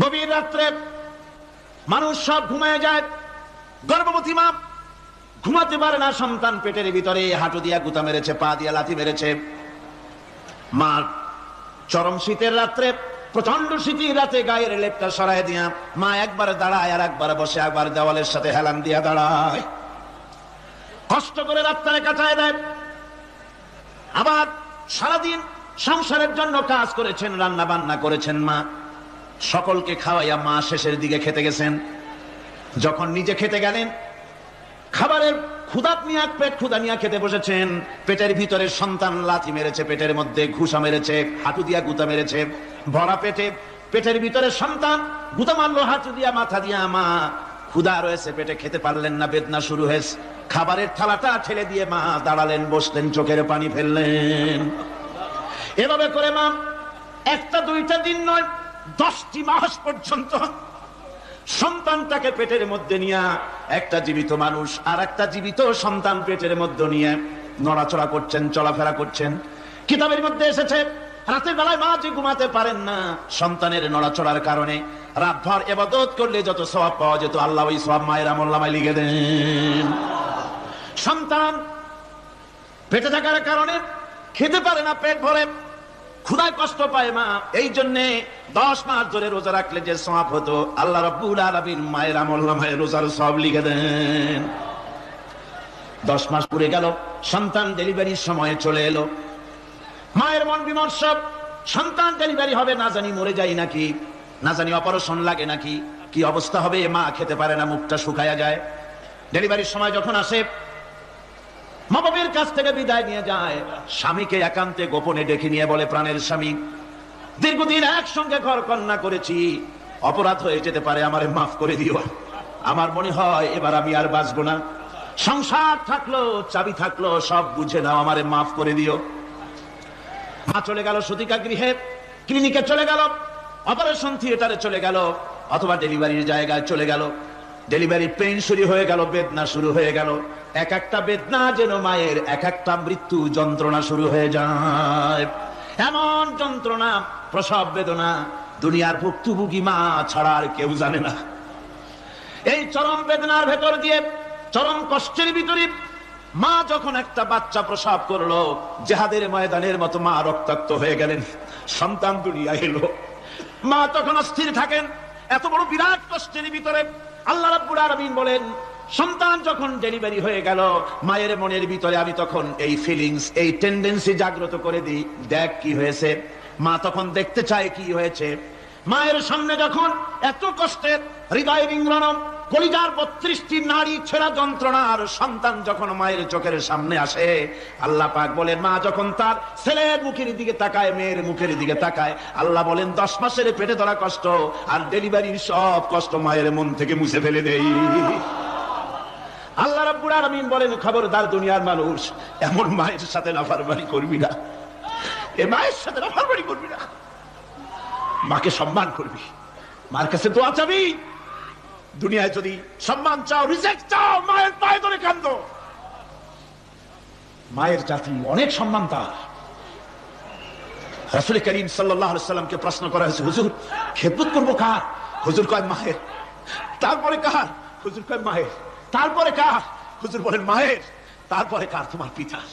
গভীর রাত্রে মানুষ সব ঘুমায় যায়, গর্ভবতী মা ঘুমাতে পারে না, সন্তান পেটের ভিতরে, হাঁটু দিয়া গুতা মেরেছে, পা দিয়া লাথি মেরেছে। মা চরম শীতের রাত্রে, প্রচন্ড শীতের রাতে গায়ের লেপটা সরাই দিয়া মা একবার দাঁড়ায় আর একবার বসে, একবার দেওয়ালের সাথে হেলান দিয়া দাঁড়ায়, কষ্ট করে রাত্রে কাটায় দেয়। আবার সারাদিন সংসারের জন্য কাজ করেছেন, রান্না বান্না করেছেন, মা সকলকে খাওয়াইয়া মা শেষের দিকে খেতে গেছেন। যখন নিজে খেতে গেলেন, খাবারের ক্ষুধাত নিয়ে পেট ক্ষুধা নিয়ে খেতে বসেছেন, পেটের ভিতরে সন্তান লাথি মেরেছে, পেটের মধ্যে ঘুষা মেরেছে, হাঁটু দিয়া গুতা মেরেছে, ভরা পেটে পেটের ভিতরে সন্তান গুতা মারলো হাঁটু দিয়া, মাথা দিয়া। মা ক্ষুধা রয়েছে, পেটে খেতে পারলেন না, বেদনা শুরু হয়েছে। খাবারের থালাটা ঠেলে দিয়ে মা দাঁড়ালেন, বসলেন, চোখের পানি ফেললেন। এভাবে করে মা একটা দুইটা দিন নয়, 10টি মাস পর্যন্ত সন্তানটাকে পেটের মধ্যে নিয়ে, একটা জীবিত মানুষ আর একটা জীবিত সন্তান পেটের মধ্যে নিয়ে নড়াচড়া করছেন, চলাফেরা করছেন। কিতাবের মধ্যে এসেছে রাতের বেলায় মা যে ঘুমাতে পারেন না সন্তানের নড়াচড়ার কারণে, রাতভর ইবাদত করলে যত সওয়াব পাওয়া যেত আল্লাহ ওই সওয়াব মায়ের আমলনামায় লিখে দেন। সন্তান পেটে থাকার কারণে খেতে পারে না, পেট ভরে ক্ষুধায় কষ্ট পায় মা, এই জন্যে 10 মাস ধরে রোজা রাখলে যে সওয়াব হতো আল্লাহ রাব্বুল আলামিন মায়ের আমলনামায় রোজার সওয়াব লিখে দেন। 10 মাস পুরে গেল, সন্তান ডেলিভারির সময় চলে এলো। মায়ের মন বিমর্ষ, সন্তান ডেলিভারি হবে, না জানি মরে যাই নাকি, না জানি অপারেশন লাগে নাকি, কি অবস্থা হবে। মা খেতে পারে না, মুখটা শুকায়া যায়। ডেলিভারির সময় যখন আসে, মা বাবার কাছ থেকে বিদায় নিয়ে যায়, স্বামীকে একান্তে গোপনে ডেকে নিয়ে বলে, প্রাণের স্বামী, দীর্ঘদিন একসঙ্গে ঘর কন্যা করেছি, অপরাধ হয়ে যেতে পারে, আমারে মাফ করে দিও। আমার মনে হয় এবার আমি আর বাঁচবো না, সংসার থাকলো চাবি থাকলো সব বুঝে নাও, আমারে মাফ করে দিও। মা চলে গেল সতিকা গৃহে, ক্লিনিকে চলে গেল, অপারেশন থিয়েটারে চলে গেল, অথবা ডেলিভারির জায়গায় চলে গেল। ডেলিভারির পেইন শুরু হয়ে গেল, বেদনা শুরু হয়ে গেল। এক একটা বেদনা যেন মায়ের এক একটা মৃত্যু যন্ত্রণা শুরু হয়ে যায়। এমন যন্ত্রণা, প্রসব বেদনা দুনিয়ার ভুক্তভোগী মা ছাড়া আর কেউ জানে না। এই চরম বেদনার ভেতর দিয়ে, চরম কষ্টের ভিতরে মা যখন একটা বাচ্চা প্রসব করলো, জিহাদের ময়দানের মতো মা রক্তাক্ত হয়ে গেলেন, সন্তান দুনিয়ায় এলো। মা তখন অস্থির থাকেন, এত বড় বিরাট কষ্টের ভিতরে। আল্লাহ রাব্বুল আলামিন বলেন, সন্তান যখন ডেলিভারি হয়ে গেল, মায়ের মনের ভিতরে আমি তখন এই ফিলিংস, এই টেন্ডেন্সি জাগ্রত করে দিই, দেখ কি হয়েছে। মা তখন দেখতে চায় কি হয়েছে। মায়ের সামনে যখন এত কষ্টের, হৃদয় বিংরণ, কলিজার 32টি নাড়ি ছেঁড়া যন্ত্রণার সন্তান যখন মায়ের চোখের সামনে আসে, আল্লাহ পাক বলেন, মা যখন তার ছেলের মুখের দিকে তাকায়, মেয়ের মুখের দিকে তাকায়, আল্লাহ বলেন 10 মাসের পেটে ধরা কষ্ট আর ডেলিভারির সব কষ্ট মায়ের মন থেকে মুছে ফেলে দেই। আল্লাহ রাব্বুল আলামিন বলেন, খবরদার দুনিয়ার মানুষ, এমন মায়ের সাথে নাফরমানি করবি না, এ মায়ের সাথে নাফরমানি করবি না, মাকে সম্মান করবি, মার কাছে দোয়া চাবি। দুনিয়ায় যদি সম্মান চাও, রিজেক্ট চাও, মায়ের পায়ে ধরে কাঁদো। মায়ের জাতি অনেক সম্মান তার। রাসূল করিম সাল্লাল্লাহু আলাইহি সাল্লামকে প্রশ্ন করা হয়েছে, হুজুর খেদমত করবো কার? হুজুর কয় মায়ের। তারপরে কার? হুজুর কয় মায়ের। তারপরে কার? হুজুর বলেন মায়ের। তারপরে কার? তোমার পিতার।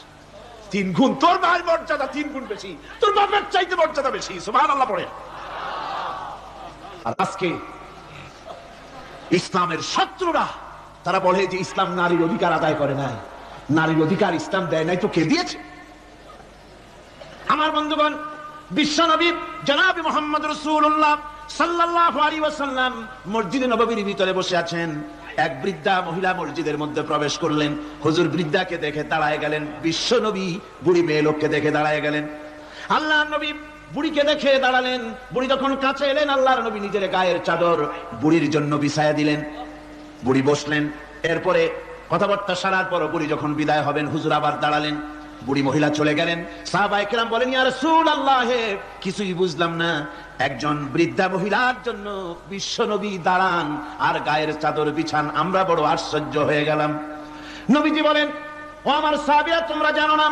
3 গুণ। তোর মায়ের মর্যাদা 3 গুণ বেশি, তোর বাপের চাইতে মর্যাদা বেশি। সুবহানাল্লাহ পড়ে। আর আজকে ইসলামের শত্রুরা তারা বলে যে ইসলাম নারীর অধিকার আদায় করে নাই। নারীর অধিকার ইসলাম দেয় নাই তো কে দিয়েছে? আমার বন্ধুগণ, বিশ্বনবী জনাব মুহাম্মদ রাসূলুল্লাহ সাল্লাল্লাহু আলাইহি ওয়াসাল্লাম মসজিদে নববীর ভিতরে বসে আছেন। এক বৃদ্ধা মহিলা মসজিদের মধ্যে প্রবেশ করলেন। হুজুর বৃদ্ধাকে দেখে দাঁড়ায় গেলেন। বিশ্বনবী বুড়ি মেয়ে লোককে দেখে দাঁড়ায় গেলেন। আল্লাহর নবী বুড়িকে দেখে দাঁড়ালেন। বুড়ি যখন কাছে এলেন, আল্লাহর নবী নিজের গায়ের চাদর বুড়ির জন্য বিছায়া দিলেন। বুড়ি বসলেন। এরপরে কথাবার্তা সারার পর বুড়ি যখন বিদায় হবেন, হুজুর আবার দাঁড়ালেন। বুড়ি মহিলা চলে গেলেন। সাহাবায়ে কেরাম বলেন, ইয়া রাসূলুল্লাহ, কিছুই বুঝলাম না, একজন বৃদ্ধা মহিলার জন্য বিশ্বনবী দাঁড়ান আর গায়ের চাদর বিছান, আমরা বড় আশ্চর্য হয়ে গেলাম। নবীজি বলেন, ও আমার সাহাবীরা, তোমরা জানো না,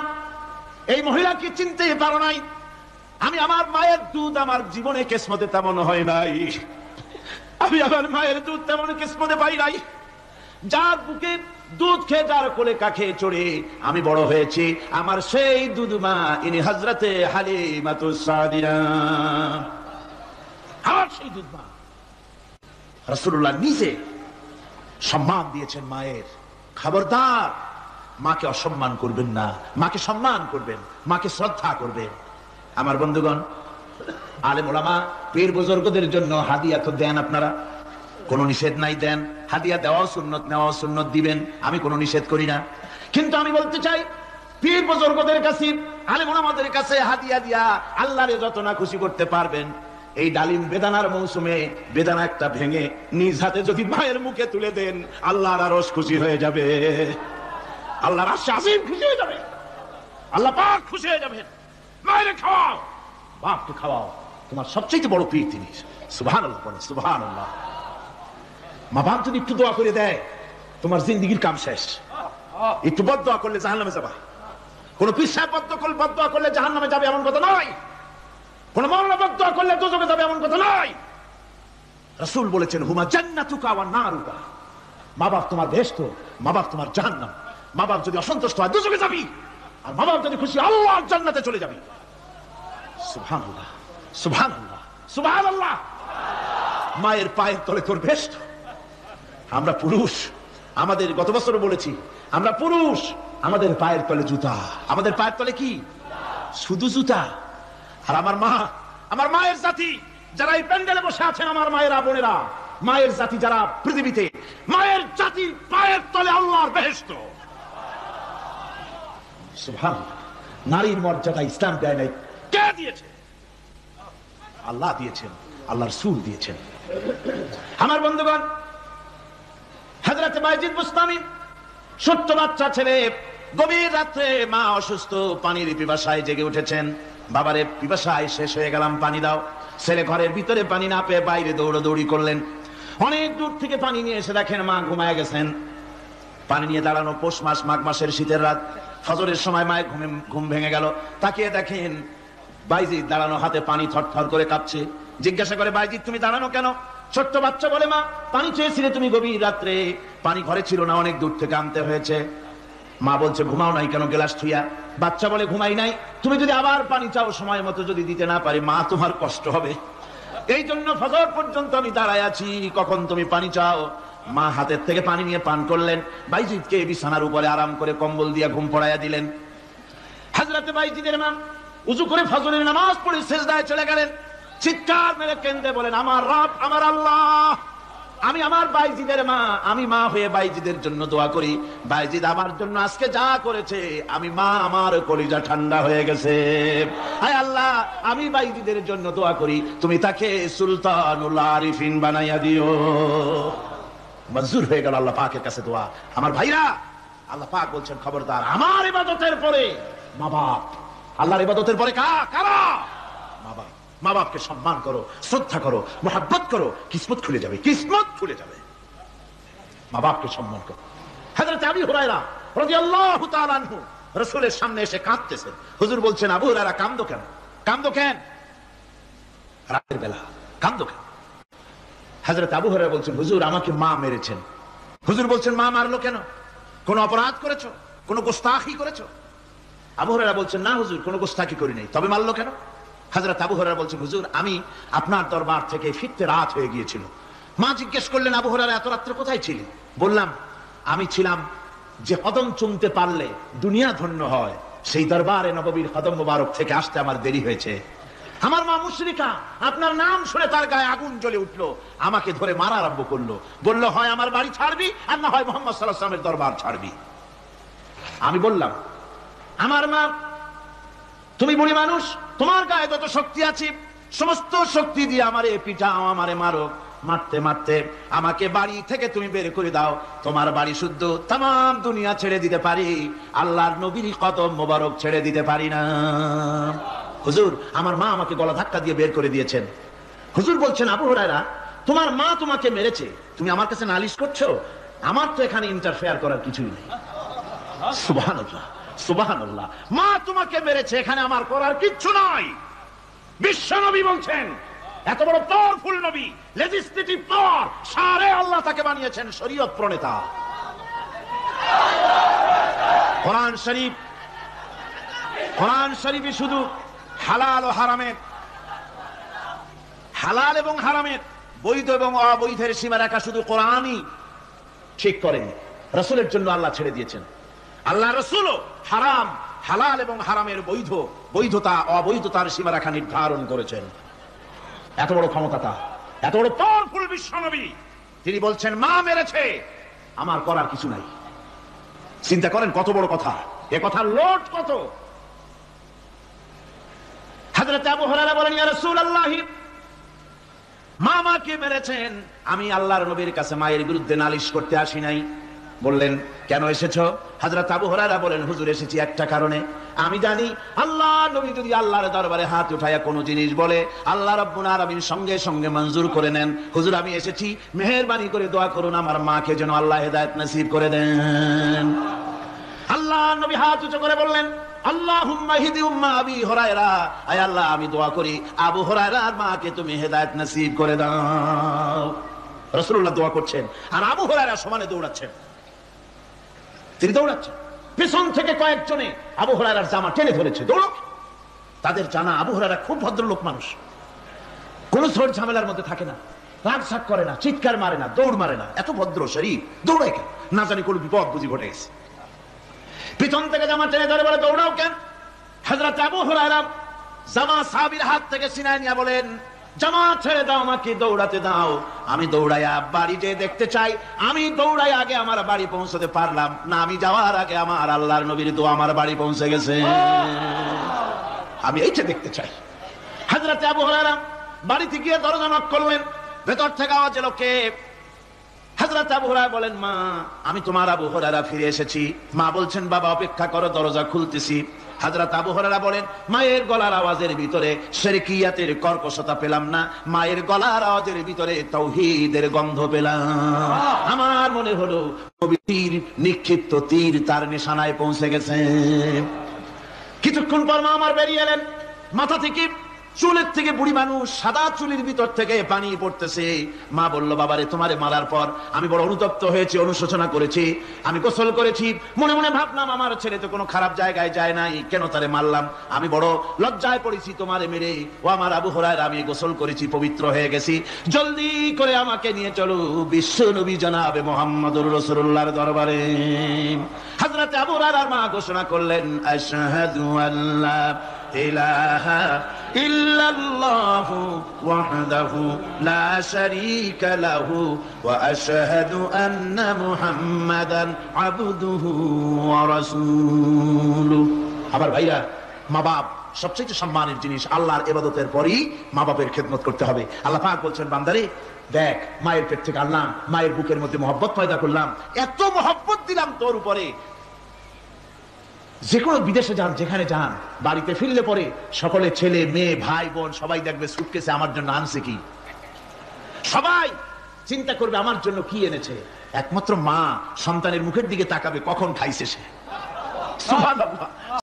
এই মহিলাকে চিনতে পারো নাই। আমি আমার মায়ের দুধ আমার জীবনে কিসমতে তেমন হয় নাই। আমি আমার মায়ের দুধ তেমন কিসমতে পাই নাই, যার বুকে দুধ খেয়ে যার কোলে কাখে চড়ে আমি বড় হয়েছি, আমার সেই দুধ মা ইনি হযরতে হালিমাতুস সাদিয়া, আমার সেই দুধ মা। রাসূলুল্লাহ নিজে সম্মান দিয়েছেন মায়ের। খবরদার, মাকে অসম্মান করবেন না, মাকে সম্মান করবেন, মাকে শ্রদ্ধা করবেন। আমার বন্ধুগণ, আলেম ওলামা পীর বুজুর্গদের জন্য হাদিয়া তো দেন আপনারা, কোনো নিষেধ নাই, দেন। হাদিয়া দেওয়াও সুন্নত, নেওয়াও সুন্নত, দিবেন, আমি কোনো নিষেধ করি না। কিন্তু আমি বলতে চাই, পীর বুজুর্গদের কাছে, আলেম ওলামাদের কাছে হাদিয়া দিয়া আল্লাহরে যত না খুশি করতে পারবেন, এই ডালিম বেদানার মৌসুমে বেদানা একটা ভেঙে নিজ হাতে যদি মায়ের মুখে তুলে দেন, আল্লাহর আরশ খুশি হয়ে যাবে, আল্লাহর আরশ আজিম খুশি হয়ে যাবে, আল্লাহ পাক খুশি হয়ে যাবেন। মায়ের খাওয়াও, বাপকে খাওয়াও, তোমার সবচেয়ে বড় পীর তিনি। সুবহানাল্লাহ, সুবহানাল্লাহ। মা বাপ যদি একটু দোয়া করে দেয়, তোমার জিন্দেগীর কাম শেষ। একটু বদদোয়া করলে জাহান্নামে যাবা। কোন পীর সাহেব বদদোয়া করলে জাহান্নামে যাবে এমন কথা নয়, কোন মাওলানা বদদোয়া করলে দোজখে যাবে এমন কথা নয়। রাসূল বলেছেন, হুমা জান্নাতুকা ওয়া নারুকা, মা বাপ তোমার বেহেশত, মা বাপ তোমার জাহান্নাম। মা বাপ যদি অসন্তুষ্ট হয় দোজখে যাবি, আর মা বাপ যদি খুশি আল্লাহর জান্নাতে চলে যাবি। সুবহানাল্লাহ, সুবহানাল্লাহ, সুবহানাল্লাহ। মায়ের পায়ের তলে তোর বেহেশত। আমরা পুরুষ, আমাদের গত বছর বলেছি, আমরা পুরুষ, আমাদের পায়ের তলে জুতা, আমাদের পায়ের তলে কি? শুধু জুতা। আর আমার মা, আমার মায়ের জাতি যারা এই প্যান্ডেলে বসে আছেন, আমার মায়েরা বোনেরা, মায়ের জাতি যারা পৃথিবীতে, মায়ের জাতির পায়ের তলে আল্লাহর বেহেশত। সুবহানাল্লাহ। নারীর মর্যাদা ইসলাম দেয় নাই, কে দিয়েছে? আল্লাহ দিয়েছেন, আল্লাহর রাসূল দিয়েছেন। আমার বন্ধুগণ, হযরত বাইজিদ বুস্তামি, ছোট্ট বাচ্চা ছেলে, গভীর রাত্রে মা অসুস্থ, পানির পিপাসায় জেগে উঠেছেন। বাবারে, পিপাসায় শেষ হয়ে গেলাম, পানি দাও। ছেলে ঘরের ভিতরে পানি না পেয়ে বাইরে দৌড়াদৌড়ি করলেন। অনেক দূর থেকে পানি নিয়ে এসে দেখেন মা ঘুমায় গেছেন। পানি নিয়ে দাঁড়ানো পৌষ মাস, মাঘ মাসের শীতের রাত, ফজরের সময় মায়ের ঘুম ভেঙে গেল। তাকিয়ে দেখেন বাইজিদ দাঁড়ানো, হাতে পানি থরথর করে কাঁপছে। জিজ্ঞাসা করে, বাইজিদ তুমি দাঁড়ানো কেন? ছোট্ট বাচ্চা বলে, মা পানি চেয়েছিলে তুমি গভীর রাত্রে, পানি ঘরে ছিল না, অনেক দূর থেকে আনতে হয়েছে। মা বলছে, ঘুমাও নাই কেন গ্লাস থুইয়া? বাচ্চা বলে, ঘুমাই নাই, তুমি যদি আবার পানি চাও সময় মতো যদি দিতে না পারি, মা তোমার কষ্ট হবে, এই জন্য ফজর পর্যন্ত আমি দাঁড়ায় আছি, কখন তুমি পানি চাও। মা হাতের থেকে পানি নিয়ে পান করলেন। বাইজিদকে বিছানার উপরে আরাম করে কম্বল দিয়ে ঘুম পড়াইয়া দিলেন। হযরত বাইজিদের মা উযু করে ফজরের নামাজ পড়ে সিজদায় চলে গেলেন। চিৎকার মেরে কেঁদে বলেন, আমার রব, আমার আল্লাহ, আমি আমার বাইজিদের মা, আমি মা হয়ে বাইজিদের জন্য দোয়া করি। বাইজিদ আমার জন্য আজকে যা করেছে, আমি মা, আমার কলিজা ঠান্ডা হয়ে গেছে। হায় আল্লাহ, আমি বাইজিদের জন্য দোয়া করি, তুমি তাকে সুলতানুল আরিফিন বানাইয়া দিও। মঞ্জুর হয়ে গেল আল্লাহ পাকের কাছে দোয়া। আমার ভাইরা, আল্লাহ পাক বলছেন, খবরদার, আমার ইবাদতের পরে মা বাপ, আল্লাহর ইবাদতের পরে কারা? মা বাপ। মা বাপকে সম্মান করো, শ্রদ্ধা করো, মোহাব্বত করো, কিসমত খুলে যাবে, কিসমত খুলে যাবে। মা বাপকে সম্মান করো। হযরত আবু হুরায়রা রাদিয়াল্লাহু তাআলা আনহু রাসূলের সামনে এসে কাঁদতেছেন। হুজুর বলছেন, আবু হুরায়রা কাঁদো কেন? কাঁদো কেন? রাতের বেলা কাঁদো কেন? হযরত আবু হুরায়রা বলছেন, হুজুর আমাকে মা মেরেছেন। হুজুর বলছেন, মা মারলো কেন? কোন অপরাধ করেছো? কোন গোস্তাখি করেছো? আবু হুরায়রা বলছেন, না হুজুর, কোন গোস্তাখি করি নাই, তবে মারলো কেন? হযরত আবু হুরায়রা বলছেন, হুজুর আমি আপনার দরবার থেকে ফিরতে রাত হয়ে গিয়েছিল। মা জিজ্ঞেস করলেন, আবু হুরায়রা এত রাত্রে কোথায় ছিলেন? বললাম, আমি ছিলাম যে কদম চুমতে পারলে দুনিয়া ধন্য হয়, সেই দরবারে নববীর কদম মোবারক থেকে আসতে আমার দেরি হয়েছে। আমার মা মুশরিকা, আপনার নাম শুনে তার গায়ে আগুন জ্বলে উঠলো, আমাকে ধরে মারা আরম্ভ করলো। বললো, হয় আমার বাড়ি ছাড়বি, আর না হয় মুহাম্মদ সাল্লাল্লাহু আলাইহি ওয়াসাল্লামের দরবার ছাড়বি। আমি বললাম, আমার মা, তুমি বুড়ি মানুষ, তোমার গায়ে যত শক্তি আছে সমস্ত শক্তি দিয়ে আমারে পিটাও, আমারে মারো, মারতে মারতে আমাকে বাড়ি থেকে তুমি বের করে দাও। তোমার বাড়ি শুদ্ধ, তাম দুনিয়া ছেড়ে দিতে পারি, আল্লাহর নবীর কদম মোবারক ছেড়ে দিতে পারি না। হুজুর, আমার মা আমাকে গলা ধাক্কা দিয়ে বের করে দিয়েছেন। হুজুর বলছেন, আবু হুরায়রা, তোমার মা তোমাকে মেরেছে, তুমি আমার কাছে নালিশ করছো? আমার তো এখানে ইন্টারফেয়ার করার কিছুই নেই। সুবহানাল্লাহ, সুবহানাল্লাহ। মা তোমাকে মেরেছে, এখানে আমার করার কিচ্ছু নাই। বিশ্বনবী বলছেন, এত বড় পাওয়ারফুল নবী, লেজিসলেটিভ পাওয়ার, সারে আল্লাহ তাকে বানিয়েছেন শরীয়ত প্রণেতা। কোরআন শরীফে শুধু হালাল ও হারামের, হালাল এবং হারামের, বৈধ এবং অবৈধের সীমারেখা শুধু কোরআনই ঠিক করেন, রাসূলের জন্য আল্লাহ ছেড়ে দিয়েছেন। আল্লাহ রাসূলও হারাম, হালাল এবং হারামের বৈধতা অবৈধতার সীমারেখা নির্ধারণ করেছেন। এত বড় ক্ষমতা তার, এত বড় পাওয়ারফুল বিশ্বনবী, তিনি বলছেন মা মেরেছে, আমার করার কিছু নাই। চিন্তা করেন কত বড় কথা, এ কথার লোড কত। হযরত আবু হুরায়রা বলেন, ইয়া রাসূলুল্লাহ, মা মাকে মেরেছেন, আমি আল্লাহর নবীর কাছে মায়ের বিরুদ্ধে নালিশ করতে আসি নাই। বললেন, কেন এসেছো? হযরত আবু হুরায়রা বলেন, হুজুর এসেছি একটা কারণে, আমি জানি আল্লাহ নবী যদি আল্লাহর দরবারে হাত উঠায়া কোনো জিনিস বলে, আল্লাহ রাব্বুল আলামিন সঙ্গে সঙ্গে মঞ্জুর করে নেন। হুজুর আমি এসেছি, মেহেরবানি করে দোয়া করুন আমার মাকে যেন আল্লাহ হেদায়েত নসিব করে দেন। আল্লাহ নবী হাত উঁচু করে বললেন, আল্লাহুম্মা হিদি উম্মা আবি হুরায়রা, আয় আল্লাহ আমি দোয়া করি আবু হুরায়রার মাকে তুমি হেদায়েত নসিব করে দাও। রাসূলুল্লাহ দোয়া করছেন আর আবু হুরায়রা সমানে দৌড়াচ্ছেন। তিনি দৌড়াচ্ছেন, পিছন থেকে কয়েকজনে আবু হুরায়রার জামা টেনে ধরেছে, দৌড়ো। তাদের জানা আবু হুরায়রা খুব ভদ্রলোক মানুষ, কোন ঝড় ঝামেলার মধ্যে থাকে না, রাগ সাগ করে না, চিৎকার মারে না, দৌড় মারে না, এত ভদ্র শরীর, দৌড়ায় কেন? না জানি কোন বিপদ বুঝি ঘটে গেছে। পিছন থেকে জামা টেনে ধরে বলে, দৌড়াও কেন? হযরত আবু হুরায়রা জামা সাহাবীর হাত থেকে ছিনায় নিয়ে বলেন, জামা ছেড়ে দাও, আমাকে দৌড়াতে দাও, আমি দৌড়াইয়া বাড়ি যেয়ে দেখতে চাই, আমি দৌড়াই আগে আমার বাড়ি পৌঁছতে পারলাম না, আমি যাওয়ার আগে আমার আল্লাহর নবীর দোয়া আমার বাড়ি পৌঁছে গেছে, আমি এইটা দেখতে চাই। হযরত আবু হুরায়রা বাড়িতে গিয়ে দরজা নক করলেন, ভেতর থেকে আওয়াজ এলো, কে? হযরত আবু হুরায়রা বলেন, মা আমি তোমার আবু হুরায়রা ফিরে এসেছি। মা বলছেন, বাবা অপেক্ষা করো, দরজা খুলতেছি। হযরত আবু হুরায়রা বলেন, মায়ের গলার আওয়াজের ভিতরে শিরকিয়াতের কর্কশতা পেলাম না, মায়ের গলার আওয়াজের ভিতরে তাওহীদের গন্ধ পেলাম। আমার মনে হলো নবীর নিক্ষিপ্ত তীর তার নিশানায় পৌঁছে গেছে। কিছুক্ষণ পর মা আমার বেরিয়ে এলেন, মাথা থেকে চুলের থেকে, বুড়ি মানুষ, সাদা চুলের ভিতর থেকে পানি পড়তেছে। মা বলল, বাবারে তোমারে মারার পর আমি বড় অনুতপ্ত হয়েছি, অনুশোচনা করেছি, আমি গোসল করেছি, মনে মনে ভাবলাম আমার ছেলে তো কোনো খারাপ জায়গায় যায় নাই, কেন তারে মারলাম, আমি বড় লজ্জায় পড়েছি তোমারে মেরে। ও আমার আবু হুরায়রা, আমি গোসল করেছি, পবিত্র হয়ে গেছি, জলদি করে আমাকে নিয়ে চলো বিশ্ব নবী জনাবে মুহাম্মদুর রাসূলুল্লাহর দরবারে। হযরত আবু হুরায়রার মা ঘোষণা করলেন, আশহাদু আল্লা ইলাহা ইল্লাল্লাহু ওয়াহদাহু লা শারীকা লাহু ওয়া আশহাদু আন্না মুহাম্মাদান আবদুহু ওয়া রাসূলুহু। আবার ভাইরা, মা বাপ সবচেয়ে সম্মানের জিনিস, আল্লাহর ইবাদতের পরই মা বাপের খেদমত করতে হবে। আল্লাহ পাক বলছেন, বান্দারে দেখ, মায়ের পেট থেকে আনলাম, মায়ের বুকের মধ্যে মহব্বত পয়দা করলাম, এত মহব্বত দিলাম তোর উপরে, যে কোনো বিদেশে যান, যেখানে যান, বাড়িতে ফিরলে পরে সকলে, ছেলে মেয়ে ভাই বোন সবাই দেখবে সুটকেসে আমার জন্য আনছে কি, সবাই চিন্তা করবে আমার জন্য কি এনেছে। একমাত্র মা সন্তানের মুখের দিকে তাকাবে কখন খাইছে সে। সুবহানাল্লাহ।